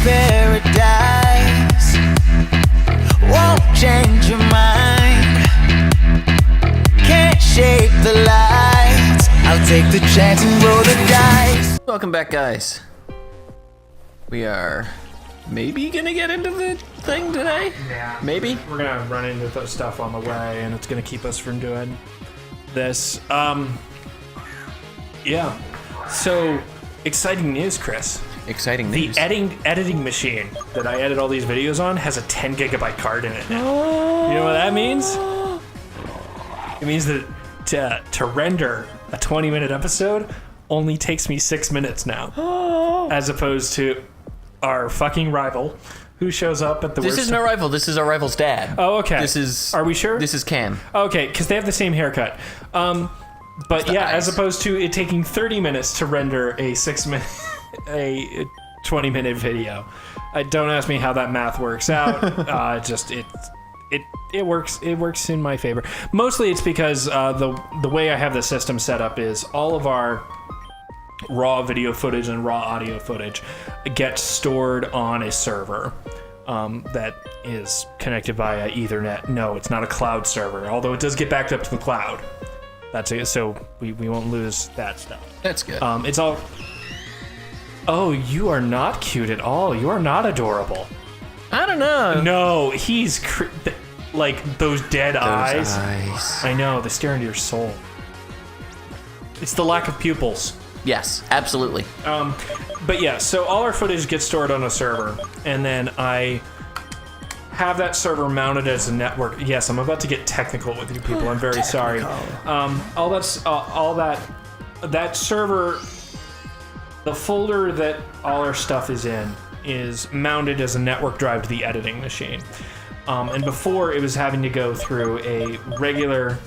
paradise. Won't change your mind. Can't shape the lights. I'll take the chance and roll the dice. Welcome back, guys. We are maybe gonna get into the thing today? Yeah. Maybe? We're gonna run into stuff on the way, and it's gonna keep us from doing this. Yeah. So, exciting news, Chris. Exciting The news. editing machine that I edit all these videos on has a 10 gigabyte card in it now. You know what that means? It means that to render a 20-minute episode only takes me 6 minutes now, as opposed to our fucking rival, who shows up at the This worst isn't our rival. This is our rival's dad. Oh, okay. This is. Are we sure? This is Cam. Okay, because they have the same haircut. But yeah, eyes. as opposed to it taking 30 minutes to render a 6-minute, a 20-minute video. Don't ask me how that math works out. It works. It works in my favor. Mostly, it's because the way I have the system set up is all of our raw video footage and raw audio footage gets stored on a server that is connected via Ethernet. No, it's not a cloud server, although it does get backed up to the cloud. That's it. So we won't lose that stuff. That's good. It's all. Oh, you are not cute at all. You are not adorable. I don't know. No, he's like those dead eyes. Eyes. I know, they stare into your soul. It's the lack of pupils. Yes, absolutely. But yeah, so all our footage gets stored on a server, and then I have that server mounted as a network. Yes, I'm about to get technical with you people. I'm very sorry. All that server, the folder that all our stuff is in, is mounted as a network drive to the editing machine. And before, it was having to go through a regular,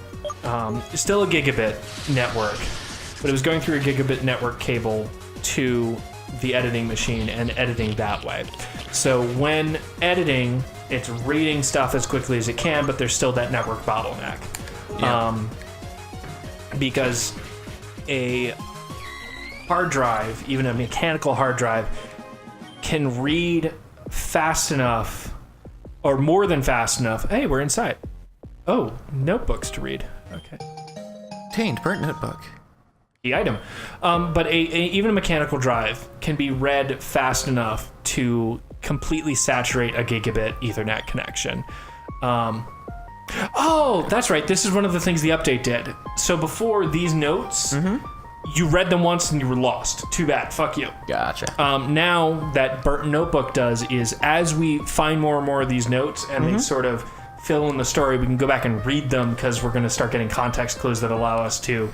still a gigabit network, but it was going through a gigabit network cable to the editing machine and editing that way. So when editing, it's reading stuff as quickly as it can, but there's still that network bottleneck. Yeah. Because a hard drive, even a mechanical hard drive, can read fast enough, or more than fast enough. Hey, we're inside. Oh, notebooks to read. Okay. Obtained burnt notebook. The item. But even a mechanical drive can be read fast enough to completely saturate a gigabit Ethernet connection. Oh, that's right. This is one of the things the update did. So before, these notes, you read them once and you were lost. Too bad. Fuck you. Gotcha. Now that burnt notebook does is, as we find more and more of these notes and they sort of fill in the story, we can go back and read them, because we're going to start getting context clues that allow us to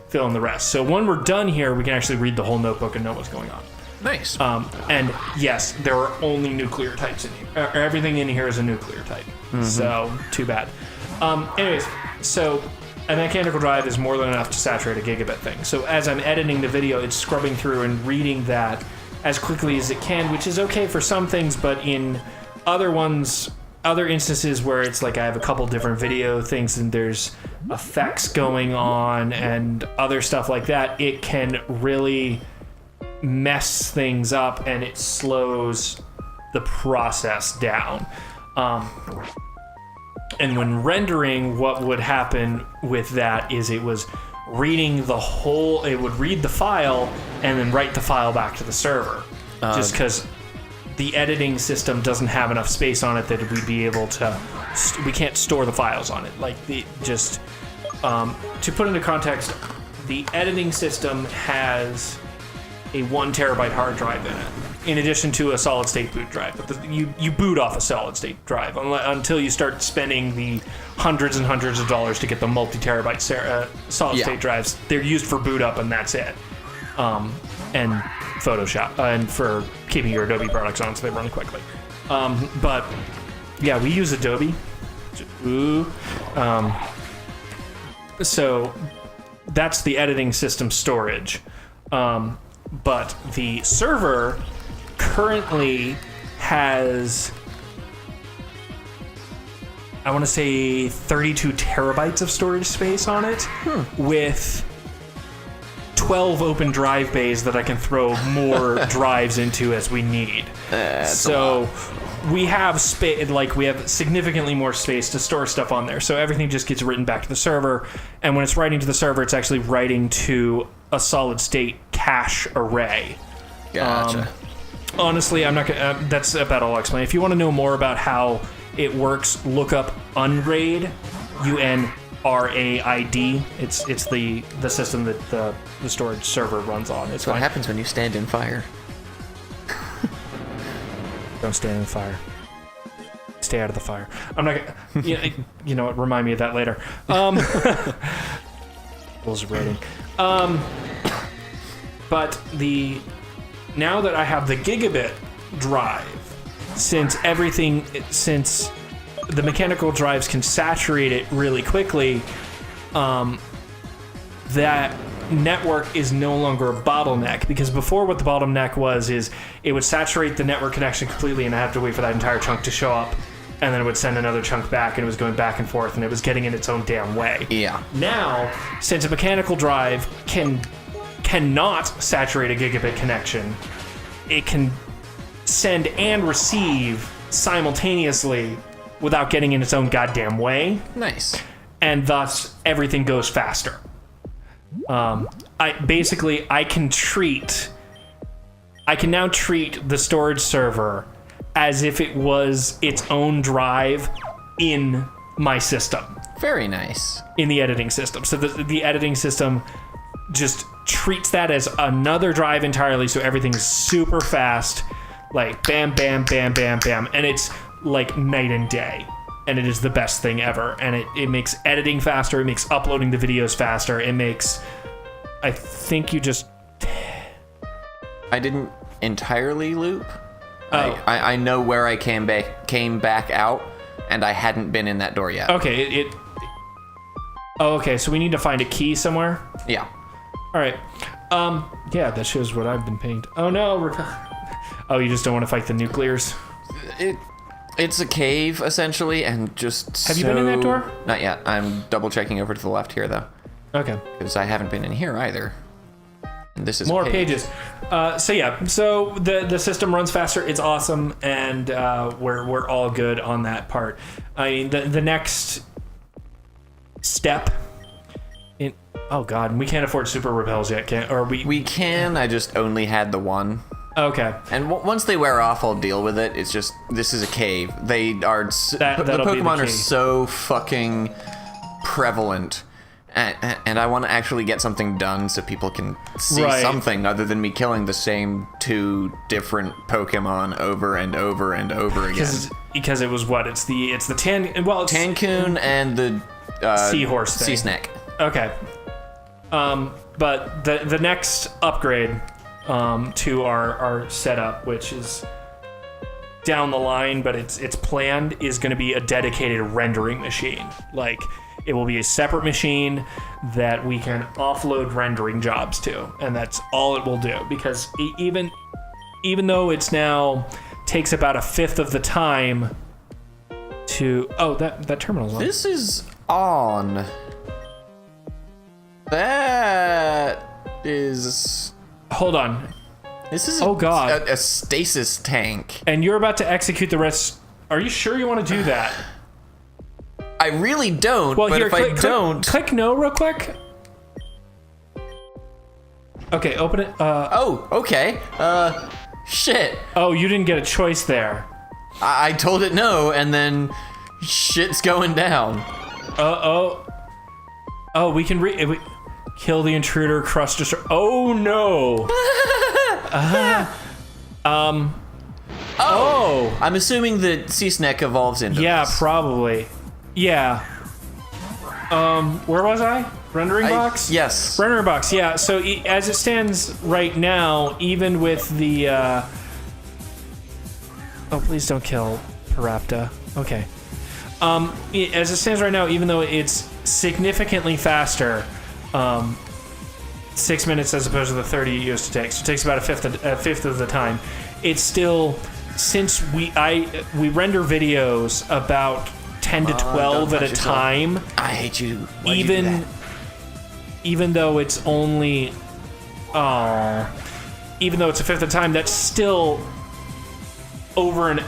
fill in the rest. So when we're done here, we can actually read the whole notebook and know what's going on. Nice. And yes, there are only nuclear types in here. Everything in here is a nuclear type. So too bad. Anyways, so a mechanical drive is more than enough to saturate a gigabit thing. So as I'm editing the video, it's scrubbing through and reading that as quickly as it can, which is okay for some things, but in other instances where it's like I have a couple different video things and there's effects going on and other stuff like that, it can really mess things up and it slows the process down. And when rendering, what would happen with that is it was reading the whole, it would read the file and then write the file back to the server. Just because the editing system doesn't have enough space on it that we'd be able to, we can't store the files on it. Like, to put into context, the editing system has a 1 terabyte hard drive in it, in addition to a solid state boot drive. But you boot off a solid state drive until you start spending the hundreds and hundreds of dollars to get the multi-terabyte solid state drives. They're used for boot up, and that's it. And Photoshop, and for keeping your Adobe products on so they run quickly. But yeah, we use Adobe. So that's the editing system storage. But the server currently has, I want to say, 32 terabytes of storage space on it, with 12 open drive bays that I can throw more drives into as we need. So we have space, like we have significantly more space to store stuff on there. So everything just gets written back to the server, and when it's writing to the server, it's actually writing to a solid state cache array. Gotcha. Honestly, I'm not gonna. That's about all I'll explain. If you want to know more about how it works, look up Unraid, UNRAID. It's the system that the storage server runs on. It's That's what fine. happens when you stand in fire. Don't stand in the fire. Stay out of the fire. I'm not gonna. You know what? Remind me of that later. Rules of rating. But now that I have the gigabit drive, since the mechanical drives can saturate it really quickly, that network is no longer a bottleneck, because before what the bottleneck was is it would saturate the network connection completely and I have to wait for that entire chunk to show up, and then it would send another chunk back, and it was going back and forth, and it was getting in its own damn way. Yeah. Now, since a mechanical drive cannot saturate a gigabit connection, it can send and receive simultaneously without getting in its own goddamn way. Nice. And thus everything goes faster. I can now treat the storage server as if it was its own drive in my system, Very nice. in the editing system. So the editing system just treats that as another drive entirely, so everything's super fast, like bam, bam, bam, bam, bam, and it's like night and day. And it is the best thing ever. And it makes editing faster, it makes uploading the videos faster, it makes... I think you just... I didn't entirely loop. Oh. I know where I came back out, and I hadn't been in that door yet. Okay, Oh, okay, so we need to find a key somewhere? Yeah. Alright. Yeah, that shows what I've been paying. Oh no, oh, you just don't want to fight the nuclears? It's a cave, essentially, and just Have you been in that door? Not yet. I'm double checking over to the left here, though. Okay. Because I haven't been in here either. And this is More a page. pages. So the system runs faster. It's awesome, and we're all good on that part. I mean, the next step in... Oh god, we can't afford super repels yet, We can, I just only had the one. Okay. And once they wear off, I'll deal with it. It's just, this is a cave. They are... the Pokemon are so fucking prevalent. And I want to actually get something done so people can see something other than me killing the same 2 different Pokemon over and over and over again. Because it was what? It's the Tancoon and the seahorse thing. Sea Snack. Okay. But the next upgrade to our setup, which is down the line, but it's planned, is going to be a dedicated rendering machine. Like, it will be a separate machine that we can offload rendering jobs to, and that's all it will do. Because even though it's now takes about 1/5 of the time to... Oh, that terminal's on. This is on. That is... Hold on. This is Oh, God. a stasis tank. And you're about to execute the rest... Are you sure you want to do that? I really don't, Well, but here, if I don't... Click no real quick. Okay, open it. Oh, okay. Shit. Oh, you didn't get a choice there. I told it no, and then shit's going down. Oh, we can kill the intruder, crush, destroy. Oh no. Oh. I'm assuming that Sea Snack evolves into Yeah, this. probably. Yeah. Where was I? Rendering box? Yes. Rendering box, yeah. So as it stands right now, even with the... Oh, please don't kill Parapta. Okay. As it stands right now, even though it's significantly faster, 6 minutes as opposed to the 30 it used to take, so it takes about a fifth of the time. It's still, since we render videos about 10 to 12 at a time. I hate you. Even though it's only Oh. Even though it's a fifth of the time, that's still over an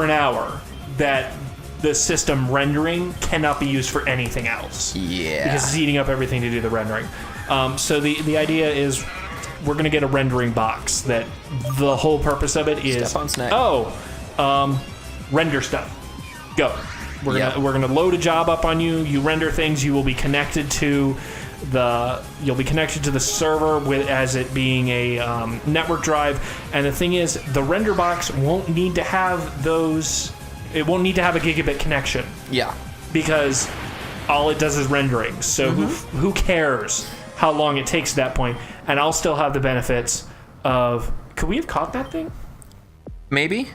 hour that the system rendering cannot be used for anything else. Yeah. Because it's eating up everything to do the rendering. So the idea is we're going to get a rendering box that the whole purpose of it is... Step on snag. Render stuff. Go. We're gonna load a job up on you. You render things. You will be connected to the server as it being a network drive. And the thing is, the render box won't need to have those. It won't need to have a gigabit connection. Yeah. Because all it does is rendering. So who cares how long it takes at that point? And I'll still have the benefits of. Could we have caught that thing? Maybe.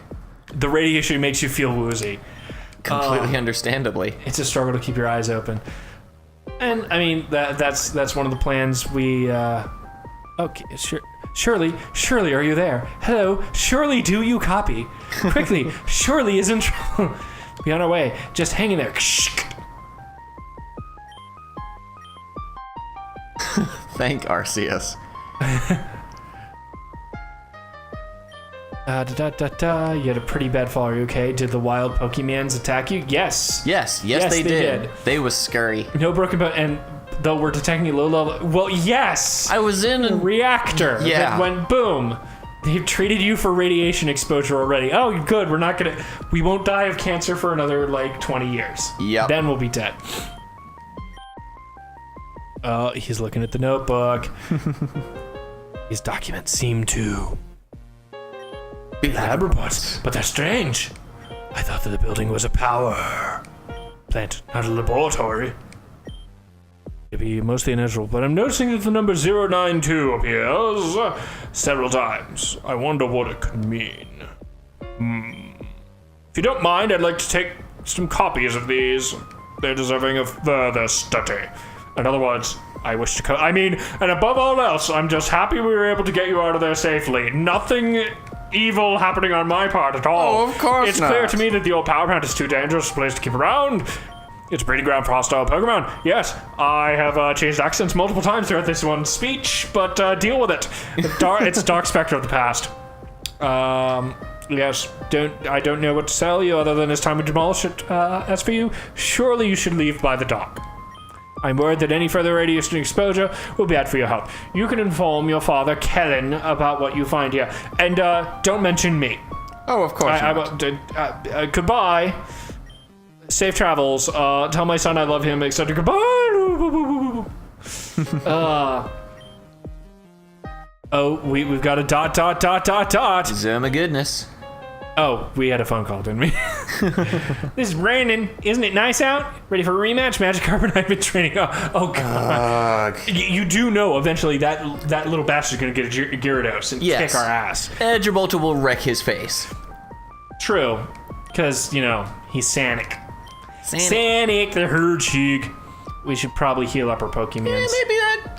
The radiation makes you feel woozy. Completely understandably. It's a struggle to keep your eyes open. And I mean that's one of the plans we okay, sure. Shirley, are you there? Hello, Shirley, do you copy? Quickly, Shirley is in trouble. Be on our way. Just hang in there. Thank Arceus. You had a pretty bad fall. Are you okay? Did the wild Pokemons attack you? Yes. Yes, they did. They was scary. No broken bone, and though we're detecting a low level. Well, yes. I was in a reactor. Yeah. That went boom. They've treated you for radiation exposure already. Oh, good. We won't die of cancer for another 20 years. Yep. Then we'll be dead. Oh, he's looking at the notebook. These documents seem to be lab reports, but they're strange. I thought that the building was a power plant, not a laboratory. It'd be mostly unnatural, but I'm noticing that the number 092 appears several times. I wonder what it could mean. If you don't mind, I'd like to take some copies of these. They're deserving of further study. In other words, I wish to and above all else, I'm just happy we were able to get you out of there safely. Nothing evil happening on my part at all. Oh, of course It's not. clear to me that the old power plant is too dangerous a place to keep around. It's a breeding ground for hostile Pokemon. Yes, I have changed accents multiple times throughout this one speech, but deal with it. It's a dark specter of the past. Yes, I don't know what to tell you other than it's time to demolish it. As for you, surely you should leave by the dock. I'm worried that any further radiation exposure will be bad for your health. You can inform your father, Kellen, about what you find here. And don't mention me. Oh, of course not. Goodbye. Safe travels. Tell my son I love him, etc. Goodbye. We've got a ... Oh my goodness. Oh, we had a phone call, didn't we? This is Brandon. Isn't it nice out? Ready for a rematch? Magikarp and I've been training. Oh God. You do know eventually that little bastard's going to get a Gyarados and kick our ass. Edgerbolter will wreck his face. True. Because, he's Sanic. Sanic the Herdchig. We should probably heal up our Pokemons.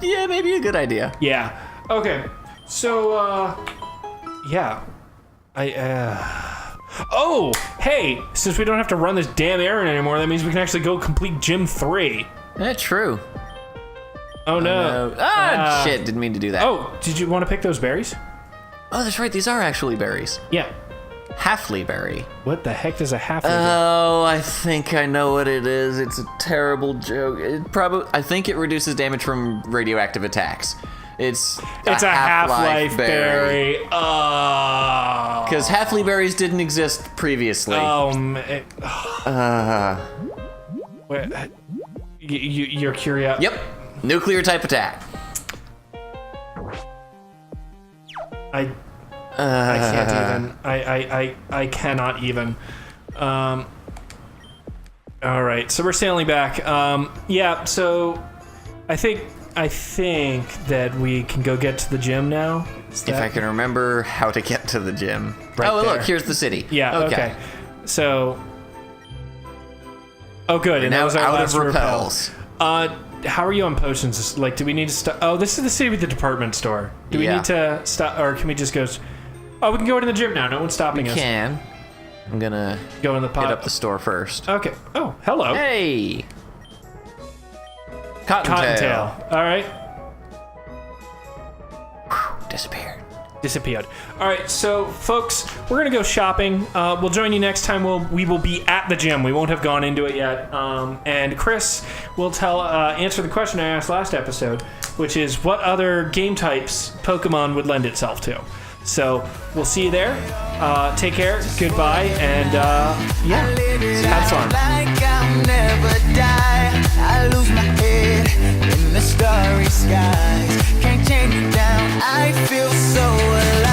Maybe a good idea. Yeah. Okay. So, yeah. Oh, hey, since we don't have to run this damn errand anymore, that means we can actually go complete Gym 3. That's true. Oh, no. Shit, didn't mean to do that. Oh, did you want to pick those berries? Oh, that's right, these are actually berries. Yeah. Halfley berry. What the heck does a halfley do? Oh, I think I know what it is. It's a terrible joke. I think it reduces damage from radioactive attacks. It's a half-life berry. Oh. Because halfley berries didn't exist previously. You're curious. Yep. Nuclear type attack. I can't even. I cannot even. All right, so we're sailing back. Yeah, so I think that we can go get to the gym now. If I can remember how to get to the gym. Right there. Look, here's the city. Yeah, okay. So, oh good, and that now was our out last of repels. How are you on potions? Do we need to stop? Oh, this is the city with the department store. Do we need to stop, or can we just go? Oh, we can go into the gym now. No one's stopping us. We can. I'm gonna go in the pot. Hit up the store first. Okay. Oh, hello. Hey. Cottontail. All right. disappeared. All right, so folks, we're gonna go shopping. We'll join you next time. We will be at the gym. We won't have gone into it yet. And Chris will answer the question I asked last episode, which is what other game types Pokemon would lend itself to. So we'll see you there. Take care. Goodbye, and yeah, have fun. Like I'll never die. I lose my head in the starry skies. Can't chain you down. I feel so alive.